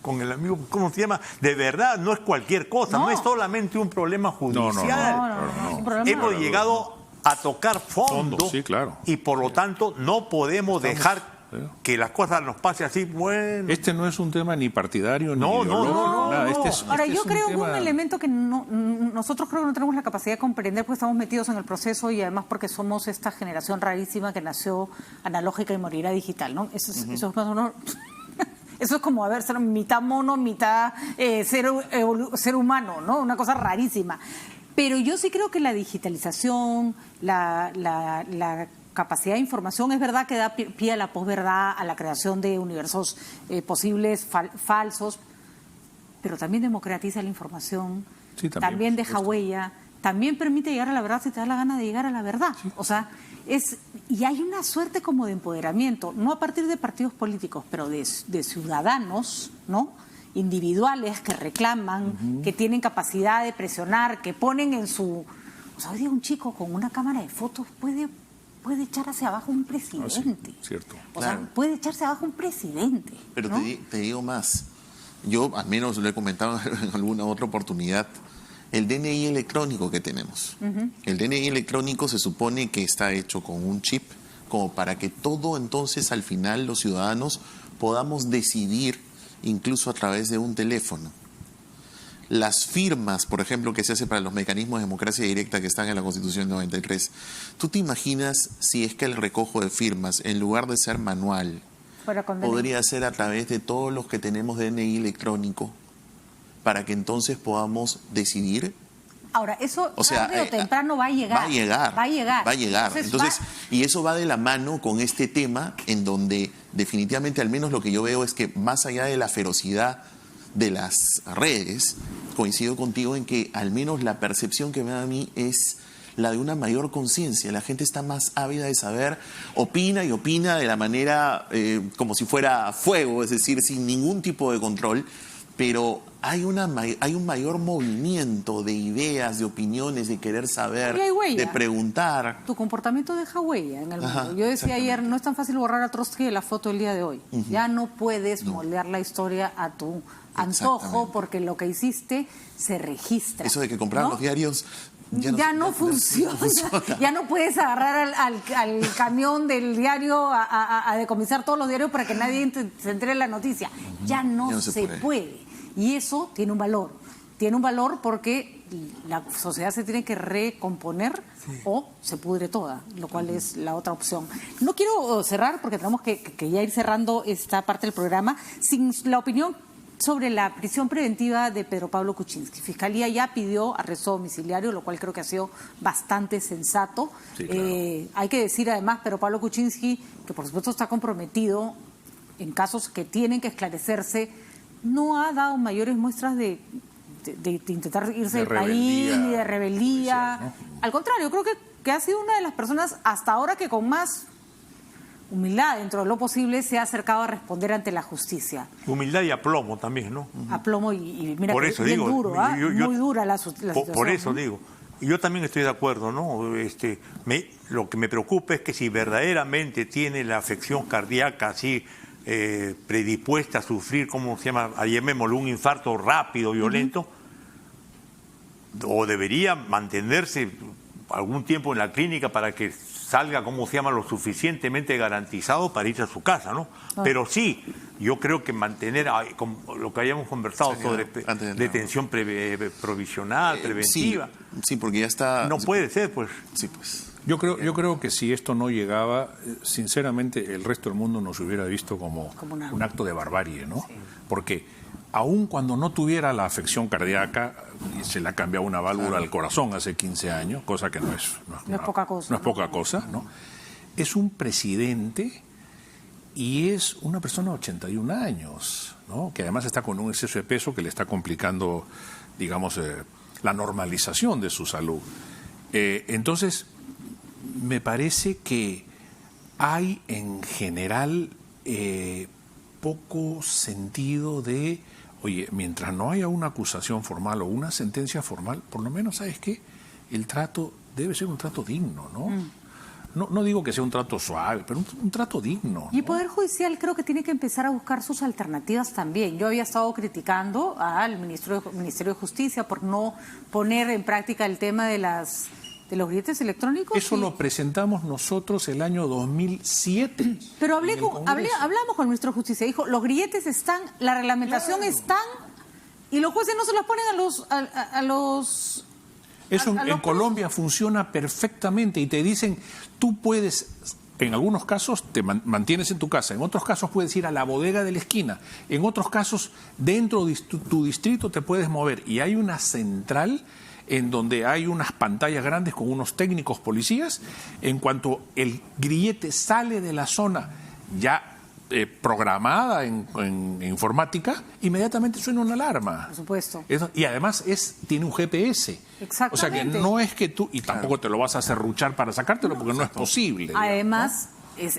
con el amigo, ¿cómo se llama? De verdad, no es cualquier cosa, no es solamente un problema judicial. No. Hemos llegado a tocar fondo sí, claro. y por lo tanto no podemos dejar que las cosas nos pasen así, bueno. Este no es un tema ni partidario ni ideológico, nada. Ahora, yo creo que tema... un elemento que nosotros creo que no tenemos la capacidad de comprender porque estamos metidos en el proceso y además porque somos esta generación rarísima que nació analógica y morirá digital, ¿no? Eso es más o menos... Eso es como, ser mitad mono, mitad ser humano, ¿no? Una cosa rarísima. Pero yo sí creo que la digitalización, la capacidad de información, es verdad que da pie a la posverdad, a la creación de universos posibles falsos, pero también democratiza la información, sí, también deja huella, también permite llegar a la verdad si te da la gana de llegar a la verdad. Sí. O sea, y hay una suerte como de empoderamiento, no a partir de partidos políticos, pero de ciudadanos, ¿no? Individuales que reclaman, que tienen capacidad de presionar, que ponen en su... O sea, hoy día un chico con una cámara de fotos puede echar hacia abajo un presidente. Sí, cierto. O sea, puede echarse abajo un presidente. Pero ¿no? te digo más. Yo, al menos lo he comentado en alguna otra oportunidad, el DNI electrónico que tenemos. El DNI electrónico se supone que está hecho con un chip, como para que todo entonces al final los ciudadanos podamos decidir, incluso a través de un teléfono. Las firmas, por ejemplo, que se hace para los mecanismos de democracia directa que están en la Constitución 93, ¿tú te imaginas si es que el recojo de firmas, en lugar de ser manual, podría ser a través de todos los que tenemos DNI electrónico, para que entonces podamos decidir? Ahora, eso tarde o temprano va a llegar. Va a llegar. Entonces, y eso va de la mano con este tema en donde definitivamente, al menos lo que yo veo es que más allá de la ferocidad de las redes, coincido contigo en que al menos la percepción que me da a mí es la de una mayor conciencia. La gente está más ávida de saber, opina de la manera como si fuera fuego, es decir, sin ningún tipo de control, pero hay un mayor movimiento de ideas, de opiniones, de querer saber, de preguntar. Tu comportamiento deja huella en el mundo. Yo decía ayer, no es tan fácil borrar a Trotsky de la foto del día de hoy. Ya no puedes moldear la historia a tu antojo porque lo que hiciste se registra. Eso de que compraron los diarios... Ya no funciona. Ya no puedes agarrar al camión del diario a decomisar todos los diarios para que nadie se entere de la noticia. Ya no se puede. Y eso tiene un valor. Tiene un valor porque la sociedad se tiene que recomponer o se pudre toda, lo cual es la otra opción. No quiero cerrar porque tenemos que ya ir cerrando esta parte del programa sin la opinión sobre la prisión preventiva de Pedro Pablo Kuczynski. Fiscalía ya pidió arresto domiciliario, lo cual creo que ha sido bastante sensato. Sí, claro. Hay que decir además, Pedro Pablo Kuczynski, que por supuesto está comprometido en casos que tienen que esclarecerse, no ha dado mayores muestras de intentar irse del país ni de rebeldía. ¿No? Al contrario, creo que ha sido una de las personas hasta ahora que con más humildad, dentro de lo posible, se ha acercado a responder ante la justicia. Humildad y aplomo también, ¿no? Aplomo y mira, por eso bien digo, duro, muy dura la situación. Por eso digo. Y yo también estoy de acuerdo, ¿no? Lo que me preocupa es que si verdaderamente tiene la afección cardíaca así predispuesta a sufrir, ¿cómo se llama? Llamémoslo un infarto rápido, violento, o debería mantenerse algún tiempo en la clínica para que salga, ¿cómo se llama?, lo suficientemente garantizado para irse a su casa, ¿no? Pero sí, yo creo que mantener, lo que hayamos conversado sobre detención provisional, preventiva. Sí, porque ya está... No puede ser, pues. Sí, pues. Yo creo que si esto no llegaba, sinceramente, el resto del mundo nos hubiera visto como un acto de barbarie, ¿no? Sí. Porque aun cuando no tuviera la afección cardíaca, se le ha cambiado una válvula al corazón hace 15 años, cosa que no es poca cosa. No es poca cosa, ¿no? Es un presidente y es una persona de 81 años, ¿no? Que además está con un exceso de peso que le está complicando, digamos, la normalización de su salud. Entonces, me parece que hay en general poco sentido de, oye, mientras no haya una acusación formal o una sentencia formal, por lo menos, ¿sabes qué? El trato debe ser un trato digno, ¿no? No digo que sea un trato suave, pero un trato digno. Y el Poder Judicial creo que tiene que empezar a buscar sus alternativas también. Yo había estado criticando al Ministerio de Justicia por no poner en práctica el tema de las de los grilletes electrónicos. Eso lo presentamos nosotros el año 2007. Pero hablamos con el ministro de Justicia, dijo, los grilletes están, la reglamentación están, y los jueces no se los ponen a los Eso en Colombia funciona perfectamente y te dicen, tú puedes, en algunos casos te mantienes en tu casa, en otros casos puedes ir a la bodega de la esquina, en otros casos dentro de tu distrito te puedes mover y hay una central en donde hay unas pantallas grandes con unos técnicos policías. En cuanto el grillete sale de la zona ya programada en informática, inmediatamente suena una alarma. Por supuesto. Y además tiene un GPS. Exactamente. O sea que no es que tú, y tampoco te lo vas a serruchar para sacártelo porque no es posible. Además,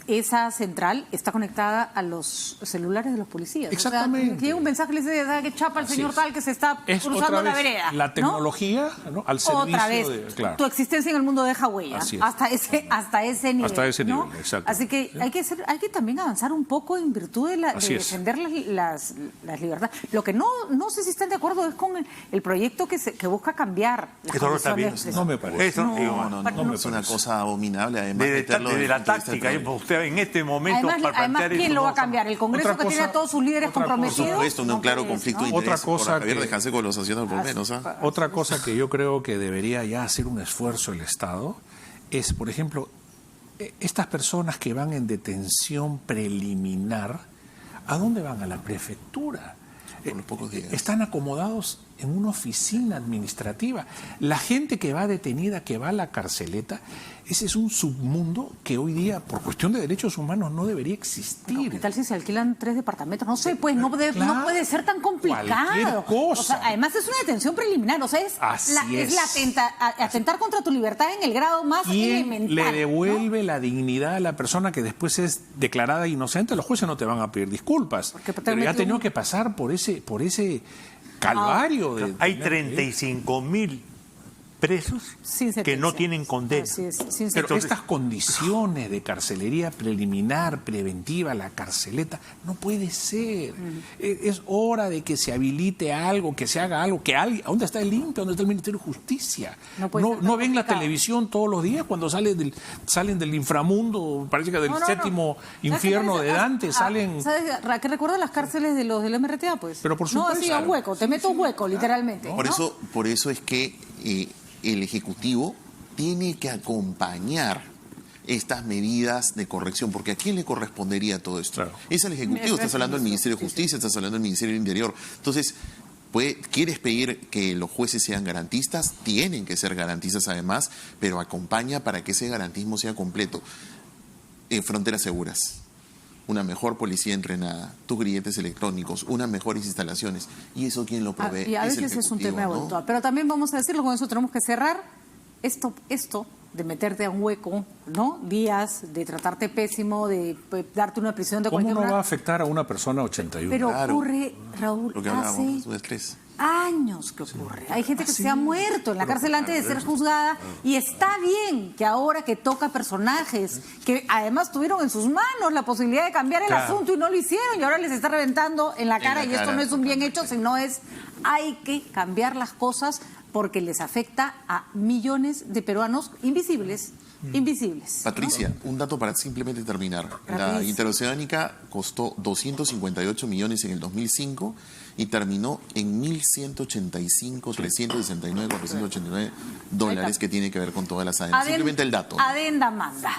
esa central está conectada a los celulares de los policías. Exactamente. O sea, llega un mensaje y le dice que chapa al señor tal que se está cruzando la vereda. La tecnología, ¿no? Al servicio otra vez, claro. Tu existencia en el mundo deja huella. Hasta ese nivel. Hasta ese nivel, ¿no? exacto. Así que hay que también avanzar un poco en virtud de defender las libertades. Lo que no sé si están de acuerdo es con el proyecto que busca cambiar las condiciones. No me parece. Eso, no es una cosa abominable. Además, de la táctica, usted en este momento además ¿quién lo va a cambiar? ¿El Congreso que tiene a todos sus líderes comprometidos? Por supuesto, un claro conflicto de interés. Otra cosa dejarse con los haciendo por menos. Otra cosa que yo creo que debería ya hacer un esfuerzo el Estado es, por ejemplo, estas personas que van en detención preliminar, ¿a dónde van? A la prefectura. Por los pocos días. Están acomodados en una oficina administrativa. La gente que va detenida, que va a la carceleta, ese es un submundo que hoy día, por cuestión de derechos humanos, no debería existir. ¿Qué tal si se alquilan 3 departamentos? No sé, pues no puede ser tan complicado. Cosa. O sea, además es una detención preliminar, o sea, es atentar contra tu libertad en el grado más elemental. Le devuelve la dignidad a la persona que después es declarada inocente. Los jueces no te van a pedir disculpas. Pero ya ha tenido que pasar por ese calvario. Hay 35.000 presos que no tienen condena. Pero estas condiciones de carcelería preliminar, preventiva, la carceleta, no puede ser. Es hora de que se habilite algo, que se haga algo, que alguien, ¿dónde está el INPE? ¿Dónde está el Ministerio de Justicia? No ven la televisión todos los días cuando salen del inframundo, parece que del séptimo infierno de Dante, salen... ¿Sabes qué recuerda las cárceles de los del MRTA? Pues pero por supuesto, no, así a un hueco, te meto un hueco, literalmente. Por eso es que el Ejecutivo tiene que acompañar estas medidas de corrección, porque ¿a quién le correspondería todo esto? Claro. Es al Ejecutivo, estás hablando del Ministerio de Justicia, estás hablando del Ministerio del Interior. Entonces, ¿quieres pedir que los jueces sean garantistas? Tienen que ser garantistas además, pero acompaña para que ese garantismo sea completo. Fronteras seguras, una mejor policía entrenada, tus grilletes electrónicos, unas mejores instalaciones. ¿Y eso quién lo provee? Y a veces es un tema eventual. Pero también vamos a decirlo, con eso tenemos que cerrar. Esto de meterte a un hueco, ¿no? Días, de tratarte pésimo, de darte una prisión de cualquier... ¿Cómo no va a afectar a una persona 81? Pero ocurre, Raúl, lo que hablábamos, su estrés. Años que ocurre. Hay gente que se ha muerto en la cárcel antes de ser juzgada y está bien que ahora que toca personajes que además tuvieron en sus manos la posibilidad de cambiar el asunto y no lo hicieron y ahora les está reventando en la cara y esto no es un bien hecho, sino hay que cambiar las cosas porque les afecta a millones de peruanos invisibles. Patricia, un dato para simplemente terminar. La interoceánica costó 258 millones en el 2005 y terminó en 1.185, 369, 489 dólares que tiene que ver con todas las adendas. Simplemente el dato. Adenda manda.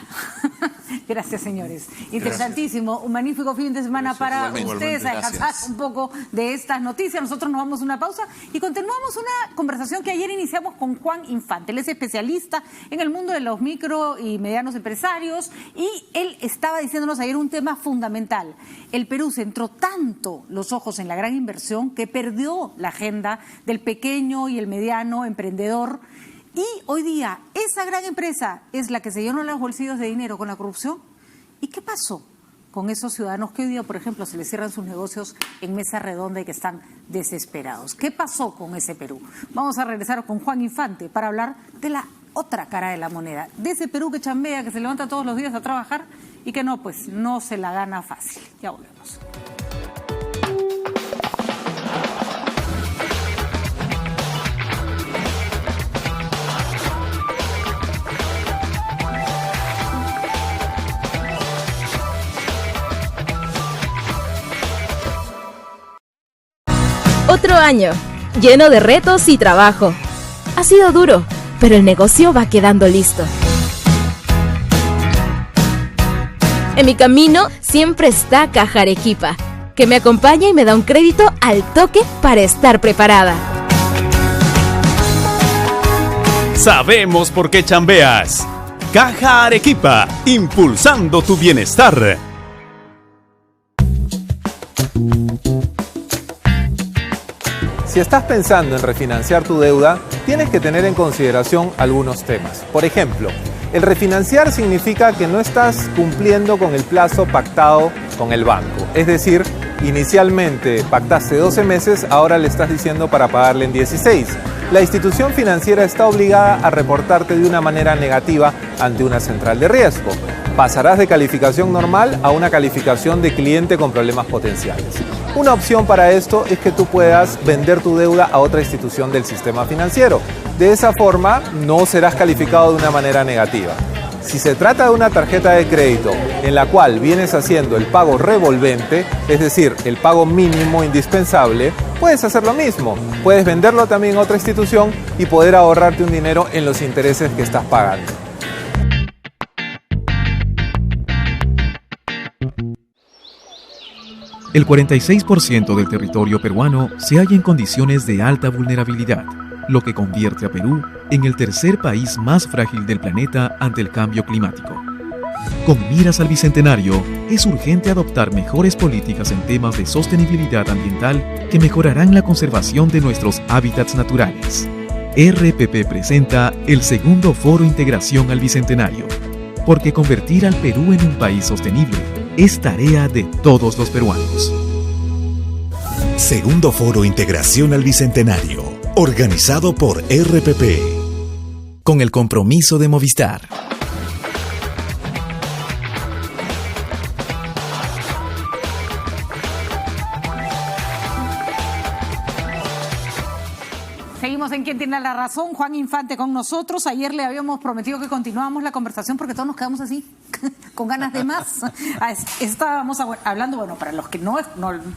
Gracias, señores. Interesantísimo. Un magnífico fin de semana para ustedes. A descansar un poco de estas noticias. Nosotros nos vamos a una pausa y continuamos una conversación que ayer iniciamos con Juan Infante. Él es especialista en el mundo de los micro y medianos empresarios y él estaba diciéndonos ayer un tema fundamental. El Perú centró tanto los ojos en la gran inversión que perdió la agenda del pequeño y el mediano emprendedor. Y hoy día esa gran empresa es la que se llenó los bolsillos de dinero con la corrupción. ¿Y qué pasó con esos ciudadanos que hoy día, por ejemplo, se les cierran sus negocios en mesa redonda y que están desesperados? ¿Qué pasó con ese Perú? Vamos a regresar con Juan Infante para hablar de la otra cara de la moneda, de ese Perú que chambea, que se levanta todos los días a trabajar y que no se la gana fácil. Ya volvemos. Otro año, lleno de retos y trabajo. Ha sido duro, pero el negocio va quedando listo. En mi camino siempre está Caja Arequipa, que me acompaña y me da un crédito al toque para estar preparada. Sabemos por qué chambeas. Caja Arequipa, impulsando tu bienestar. Si estás pensando en refinanciar tu deuda, tienes que tener en consideración algunos temas. Por ejemplo, el refinanciar significa que no estás cumpliendo con el plazo pactado con el banco. Es decir, inicialmente pactaste 12 meses, ahora le estás diciendo para pagarle en 16. La institución financiera está obligada a reportarte de una manera negativa ante una central de riesgo. Pasarás de calificación normal a una calificación de cliente con problemas potenciales. Una opción para esto es que tú puedas vender tu deuda a otra institución del sistema financiero. De esa forma, no serás calificado de una manera negativa. Si se trata de una tarjeta de crédito en la cual vienes haciendo el pago revolvente, es decir, el pago mínimo indispensable, puedes hacer lo mismo. Puedes venderlo también a otra institución y poder ahorrarte un dinero en los intereses que estás pagando. El 46% del territorio peruano se halla en condiciones de alta vulnerabilidad, lo que convierte a Perú en el tercer país más frágil del planeta ante el cambio climático. Con miras al Bicentenario, es urgente adoptar mejores políticas en temas de sostenibilidad ambiental que mejorarán la conservación de nuestros hábitats naturales. RPP presenta el segundo Foro Integración al Bicentenario, porque convertir al Perú en un país sostenible es tarea de todos los peruanos. Segundo Foro Integración al Bicentenario, organizado por RPP, con el compromiso de Movistar. Seguimos en Quien Tiene la Razón. Juan Infante con nosotros. Ayer le habíamos prometido que continuábamos la conversación porque todos nos quedamos así, con ganas de más. Estábamos hablando, bueno, para los que no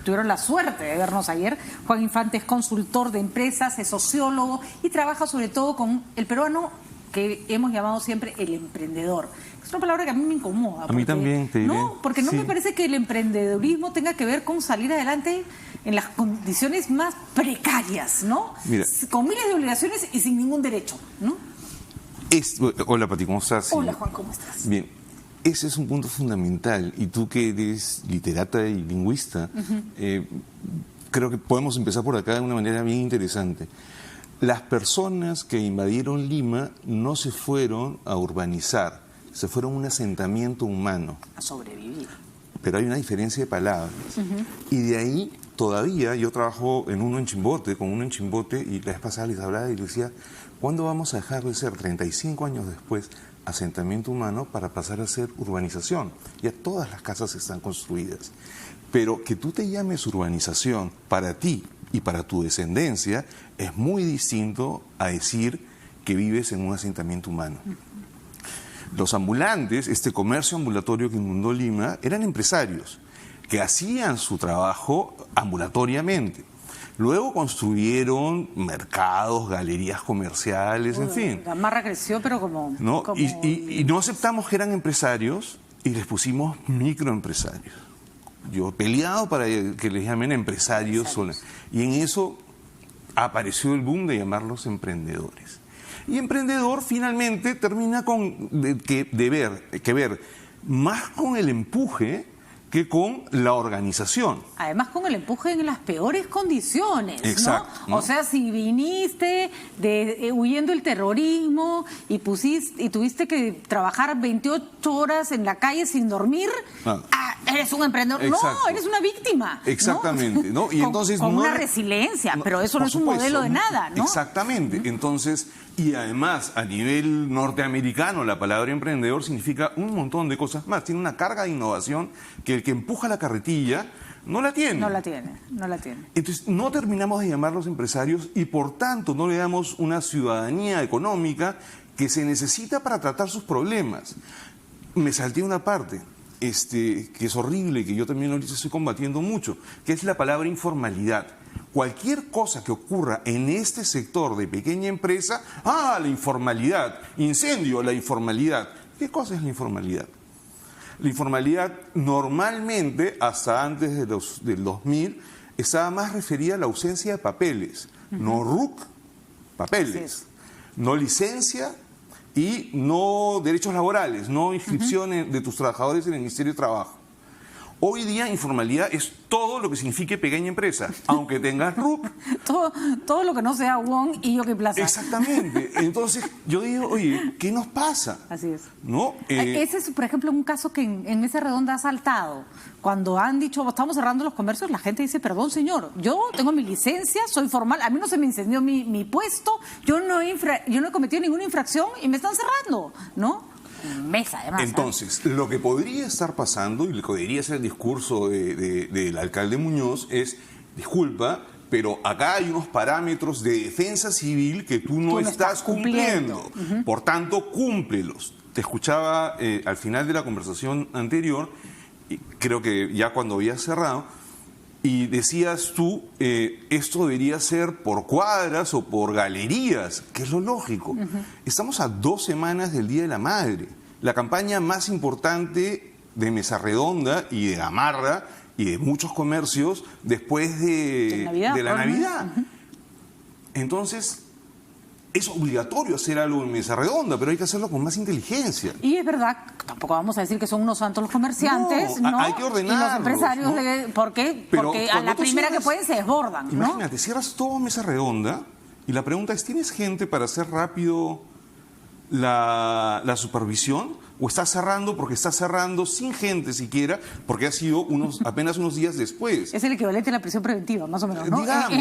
tuvieron la suerte de vernos ayer, Juan Infante es consultor de empresas, es sociólogo y trabaja sobre todo con el peruano que hemos llamado siempre el emprendedor. Es una palabra que a mí me incomoda. A mí también, te diré. No, porque no me parece que el emprendedurismo tenga que ver con salir adelante en las condiciones más precarias, ¿no? Mira, con miles de obligaciones y sin ningún derecho, ¿no? Hola, Pati, ¿cómo estás? Hola, Juan, ¿cómo estás? Bien, ese es un punto fundamental. Y tú que eres literata y lingüista, creo que podemos empezar por acá de una manera bien interesante. Las personas que invadieron Lima no se fueron a urbanizar, se fueron a un asentamiento humano. A sobrevivir. Pero hay una diferencia de palabras. Y de ahí todavía yo trabajo con uno en Chimbote, y la vez pasada les hablaba y les decía, ¿cuándo vamos a dejar de ser 35 años después asentamiento humano para pasar a ser urbanización? Ya todas las casas están construidas. Pero que tú te llames urbanización para ti y para tu descendencia es muy distinto a decir que vives en un asentamiento humano. Los ambulantes, este comercio ambulatorio que inundó Lima, eran empresarios que hacían su trabajo ambulatoriamente. Luego construyeron mercados, galerías comerciales, en fin. Gamarra creció, pero como... ¿No? Y no aceptamos que eran empresarios y les pusimos microempresarios. Yo he peleado para que les llamen empresarios. Y en eso apareció el boom de llamarlos emprendedores. Y emprendedor finalmente termina con que ver más con el empuje que con la organización. Además con el empuje en las peores condiciones. Exacto, ¿no? O sea, si viniste huyendo del terrorismo y tuviste que trabajar 28 horas en la calle sin dormir, eres un emprendedor. Exacto. No, eres una víctima. Exactamente, ¿no? Y entonces con una resiliencia, pero eso no es un modelo de nada, ¿no? Exactamente. Entonces, y además, a nivel norteamericano, la palabra emprendedor significa un montón de cosas más. Tiene una carga de innovación que el que empuja la carretilla no la tiene. No la tiene. Entonces, no terminamos de llamarlos empresarios y, por tanto, no le damos una ciudadanía económica que se necesita para tratar sus problemas. Me salté una parte. que es horrible, que yo también ahorita estoy combatiendo mucho, que es la palabra informalidad. Cualquier cosa que ocurra en este sector de pequeña empresa, la informalidad, incendio, la informalidad. ¿Qué cosa es la informalidad? La informalidad normalmente, hasta antes del 2000, estaba más referida a la ausencia de papeles, no RUC, papeles, no licencia y no derechos laborales, no inscripción de tus trabajadores en el Ministerio de Trabajo. Hoy día informalidad es todo lo que signifique pequeña empresa, aunque tengas RUC. todo lo que no sea Wong y Yoki Plaza. Exactamente. Entonces yo digo, oye, ¿qué nos pasa? Así es. ¿No? Ese es, por ejemplo, un caso que en Mesa Redonda ha saltado. Cuando han dicho, estamos cerrando los comercios, la gente dice, perdón señor, yo tengo mi licencia, soy formal, a mí no se me incendió mi puesto, yo no he cometido ninguna infracción y me están cerrando, ¿no? Mesa, además. Entonces, lo que podría estar pasando, y lo que debería ser el discurso del alcalde Muñoz, es, disculpa, pero acá hay unos parámetros de defensa civil que tú no estás cumpliendo. Por tanto, cúmplelos. Te escuchaba al final de la conversación anterior, y creo que ya cuando había cerrado, y decías tú, esto debería ser por cuadras o por galerías, que es lo lógico. Estamos a 2 semanas del Día de la Madre, la campaña más importante de Mesa Redonda y de Gamarra y de muchos comercios después de la Navidad. Entonces, es obligatorio hacer algo en Mesa Redonda, pero hay que hacerlo con más inteligencia. Y es verdad, tampoco vamos a decir que son unos santos los comerciantes, ¿no? Hay que ordenarlos. Y los empresarios, ¿no? ¿Por qué? Porque a la primera que pueden se desbordan, ¿no? Imagínate, cierras todo Mesa Redonda y la pregunta es, ¿tienes gente para hacer rápido la supervisión? ¿O estás cerrando porque estás cerrando sin gente siquiera, porque ha sido apenas unos días después? Es el equivalente a la prisión preventiva, más o menos, ¿no? Digamos,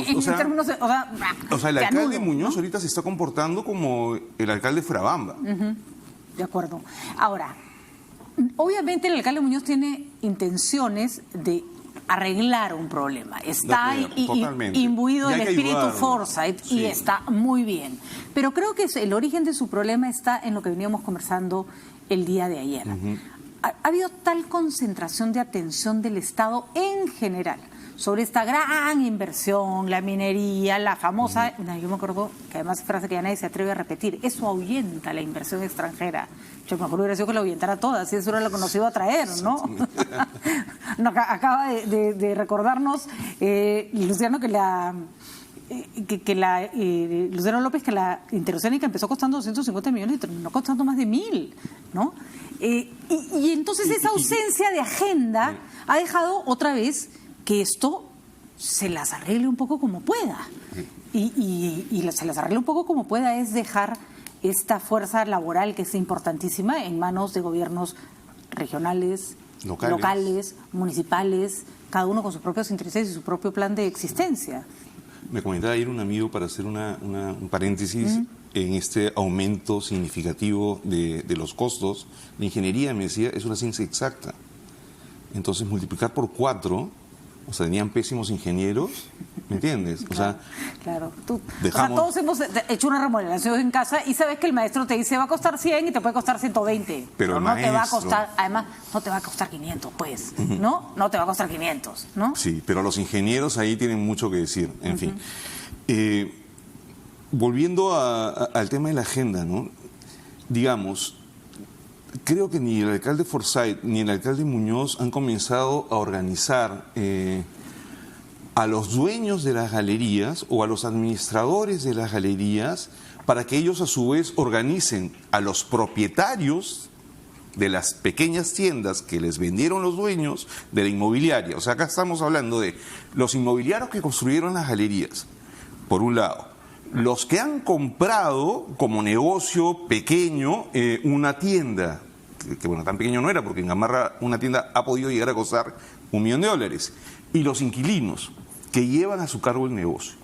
el alcalde Muñoz ahorita se está comportando como el alcalde Fuerabamba. De acuerdo. Ahora, obviamente el alcalde Muñoz tiene intenciones de arreglar un problema. Está imbuido del espíritu Forsyth y está muy bien. Pero creo que el origen de su problema está en lo que veníamos conversando el día de ayer. Ha habido tal concentración de atención del Estado en general sobre esta gran inversión, la minería, la famosa, yo me acuerdo que además es frase que ya nadie se atreve a repetir, eso ahuyenta la inversión extranjera. Yo me acuerdo hubiera sido que la ahuyentara toda, si eso era lo que nos iba a traer, ¿no? Acaba de recordarnos Luciano Luciano López que la Interoceánica empezó costando 250 millones y terminó costando más de 1.000, ¿no? Y entonces esa ausencia de agenda ha dejado otra vez que esto se las arregle un poco como pueda. Y se las arregle un poco como pueda es dejar esta fuerza laboral que es importantísima en manos de gobiernos regionales, locales, municipales, cada uno con sus propios intereses y su propio plan de existencia. Me comentaba ayer un amigo, para hacer un paréntesis, en este aumento significativo de los costos, la ingeniería, me decía, es una ciencia exacta. Entonces, multiplicar por 4, o sea, tenían pésimos ingenieros, ¿me entiendes? O sea, claro. Todos hemos hecho una remodelación en casa y sabes que el maestro te dice va a costar 100 y te puede costar 120. Pero no te va a costar, además, no te va a costar 500, pues, ¿no? No te va a costar 500, ¿no? Sí, pero los ingenieros ahí tienen mucho que decir, en fin. Volviendo al tema de la agenda, ¿no? Digamos, creo que ni el alcalde Forsyth ni el alcalde Muñoz han comenzado a organizar a los dueños de las galerías o a los administradores de las galerías para que ellos a su vez organicen a los propietarios de las pequeñas tiendas que les vendieron los dueños de la inmobiliaria. O sea, acá estamos hablando de los inmobiliarios que construyeron las galerías, por un lado. Los que han comprado como negocio pequeño una tienda, que bueno, tan pequeño no era, porque en Gamarra una tienda ha podido llegar a costar $1 millón, y los inquilinos que llevan a su cargo el negocio.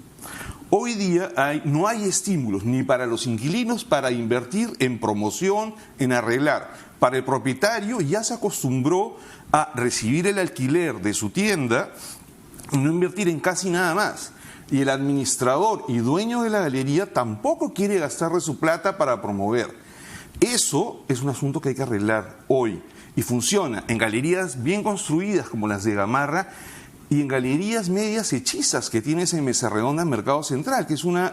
Hoy día no hay estímulos ni para los inquilinos para invertir en promoción, en arreglar. Para el propietario ya se acostumbró a recibir el alquiler de su tienda y no invertir en casi nada más. Y el administrador y dueño de la galería tampoco quiere gastar de su plata para promover. Eso es un asunto que hay que arreglar hoy y funciona en galerías bien construidas como las de Gamarra y en galerías medias hechizas que tienes en Mesa Redonda, Mercado Central, que es una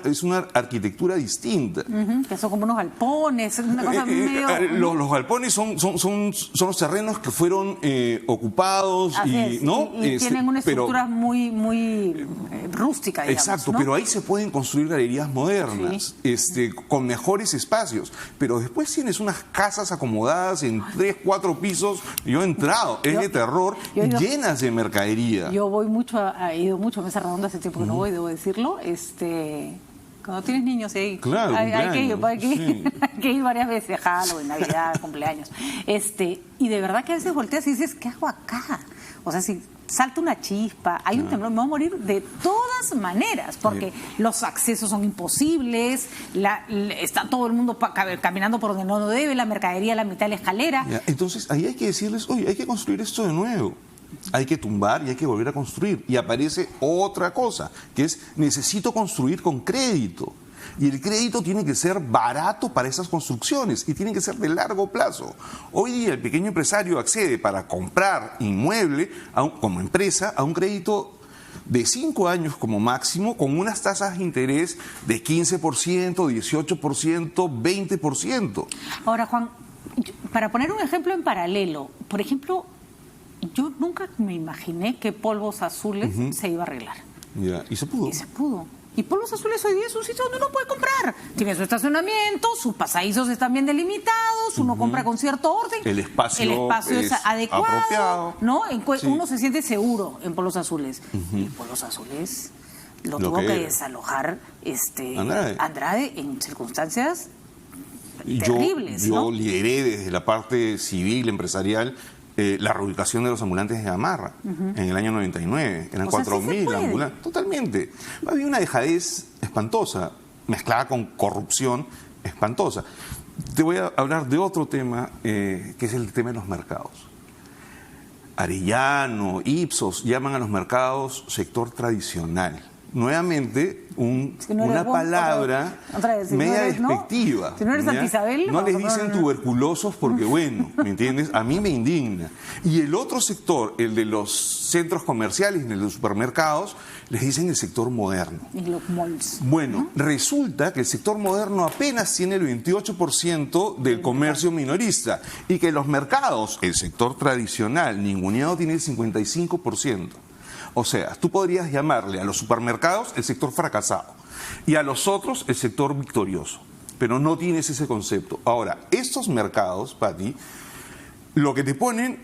arquitectura distinta. Que son como unos galpones, una cosa medio... Los galpones son los terrenos que fueron ocupados ¿no? y tienen una estructura muy rústica, digamos. Exacto, ¿no? pero ahí se pueden construir galerías modernas, con mejores espacios. Pero después tienes unas casas acomodadas en 3, 4 pisos. Yo he entrado, es de terror, llenas de mercadería. Yo he ido mucho a Mesa Redonda, hace tiempo que no voy, debo decirlo. Cuando tienes niños, hay que ir varias veces, Halloween, Navidad, cumpleaños. Y de verdad que a veces volteas y dices, ¿qué hago acá? O sea, si salta una chispa, hay un temblor, me voy a morir de todas maneras, porque los accesos son imposibles, está todo el mundo caminando por donde no debe, la mercadería a la mitad de la escalera. Entonces, ahí hay que decirles, oye, hay que construir esto de nuevo. Hay que tumbar y hay que volver a construir. Y aparece otra cosa, que es necesito construir con crédito. Y el crédito tiene que ser barato para esas construcciones y tiene que ser de largo plazo. Hoy día el pequeño empresario accede para comprar inmueble como empresa a un crédito de 5 años como máximo, con unas tasas de interés de 15%, 18%, 20%. Ahora, Juan, para poner un ejemplo en paralelo, por ejemplo, yo nunca me imaginé que Polvos Azules se iba a arreglar. Y se pudo. Y Polvos Azules hoy día es un sitio donde uno puede comprar. Tiene su estacionamiento, sus pasadizos están bien delimitados, uno compra con cierto orden. El espacio es adecuado, apropiado. ¿no? Uno se siente seguro en Polvos Azules. Y Polvos Azules lo tuvo que desalojar Andrade en circunstancias terribles. Yo lideré desde la parte civil, empresarial, la reubicación de los ambulantes de Gamarra en el año 99. Eran 4.000 ambulantes. Totalmente. Había una dejadez espantosa, mezclada con corrupción espantosa. Te voy a hablar de otro tema, que es el tema de los mercados. Arellano, Ipsos llaman a los mercados sector tradicional. Nuevamente, una palabra media despectiva. Si no eres Antisabel, no les dicen tuberculosos porque, bueno, ¿me entiendes? A mí me indigna. Y el otro sector, el de los centros comerciales, el de los supermercados, les dicen el sector moderno. Y los malls. Bueno, resulta que el sector moderno apenas tiene el 28% del comercio minorista y que los mercados, el sector tradicional, ninguneado, tiene el 55%. O sea, tú podrías llamarle a los supermercados el sector fracasado y a los otros el sector victorioso, pero no tienes ese concepto. Ahora, estos mercados, Pati, lo que te ponen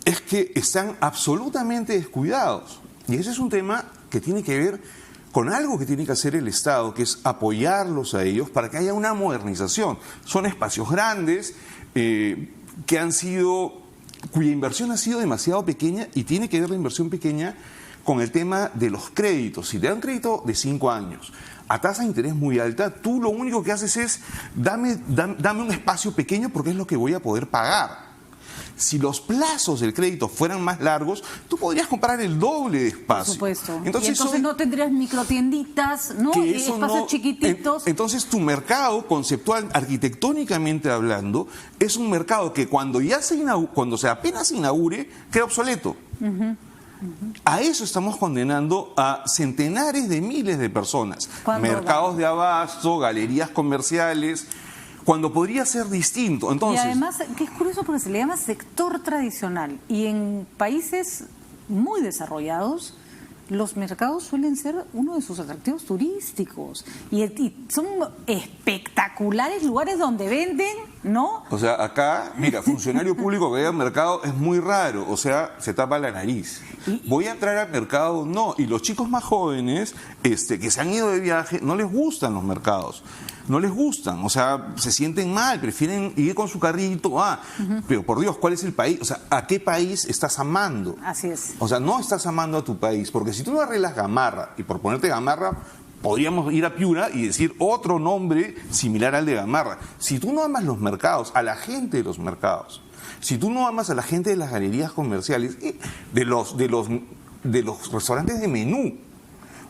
es que están absolutamente descuidados. Y ese es un tema que tiene que ver con algo que tiene que hacer el Estado, que es apoyarlos a ellos para que haya una modernización. Son espacios grandes cuya inversión ha sido demasiado pequeña y tiene que ver la inversión pequeña con el tema de los créditos. Si te dan crédito de 5 años a tasa de interés muy alta, tú lo único que haces es dame un espacio pequeño porque es lo que voy a poder pagar. Si los plazos del crédito fueran más largos, tú podrías comprar el doble de espacio. Por supuesto. Entonces no tendrías microtienditas, ¿no? Espacios chiquititos. Entonces tu mercado conceptual, arquitectónicamente hablando, es un mercado que cuando apenas se inaugure, queda obsoleto. A eso estamos condenando a centenares de miles de personas. Mercados de abasto, galerías comerciales, cuando podría ser distinto. Entonces, y además, que es curioso porque se le llama sector tradicional y en países muy desarrollados los mercados suelen ser uno de sus atractivos turísticos y son espectaculares lugares donde venden, ¿no? O sea, acá, mira, funcionario público que vaya al mercado es muy raro, o sea, se tapa la nariz. Voy a entrar al mercado, no. Y los chicos más jóvenes que se han ido de viaje, no les gustan los mercados. No les gustan, o sea, se sienten mal, prefieren ir con su carrito. Pero por Dios, ¿cuál es el país? O sea, ¿a qué país estás amando? Así es. O sea, no estás amando a tu país, porque si tú no arreglas Gamarra, y por ponerte Gamarra, podríamos ir a Piura y decir otro nombre similar al de Gamarra. Si tú no amas los mercados, a la gente de los mercados, si tú no amas a la gente de las galerías comerciales, de los restaurantes de menú,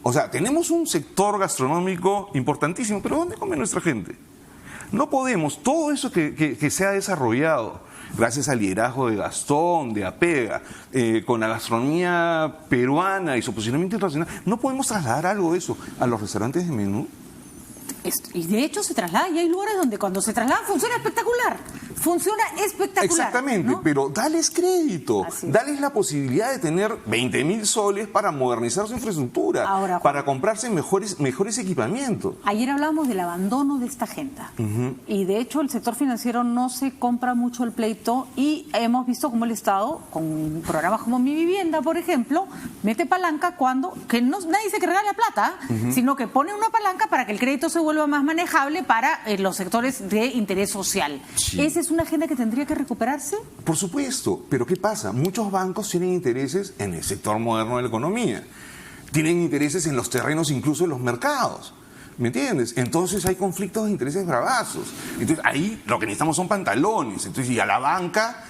o sea, tenemos un sector gastronómico importantísimo, pero ¿dónde come nuestra gente? No podemos, todo eso que se ha desarrollado gracias al liderazgo de Gastón, de Apega, con la gastronomía peruana y su posicionamiento internacional, no podemos trasladar algo de eso a los restaurantes de menú. Y de hecho se traslada, y hay lugares donde cuando se traslada funciona espectacular. Funciona espectacular. Exactamente, ¿no? Pero dales crédito, dales la posibilidad de tener 20.000 soles para modernizar su infraestructura, ahora, para comprarse mejores equipamientos. Ayer hablábamos del abandono de esta agenda. Y de hecho el sector financiero no se compra mucho el pleito, y hemos visto cómo el Estado, con programas como Mi Vivienda, por ejemplo, mete palanca que nadie dice que regala plata, sino que pone una palanca para que el crédito se vuelva más manejable para los sectores de interés social. Sí. ¿Esa es una agenda que tendría que recuperarse? Por supuesto, pero ¿qué pasa? Muchos bancos tienen intereses en el sector moderno de la economía, tienen intereses en los terrenos, incluso en los mercados. ¿Me entiendes? Entonces hay conflictos de intereses bravazos. Entonces ahí lo que necesitamos son pantalones. Entonces, y a la banca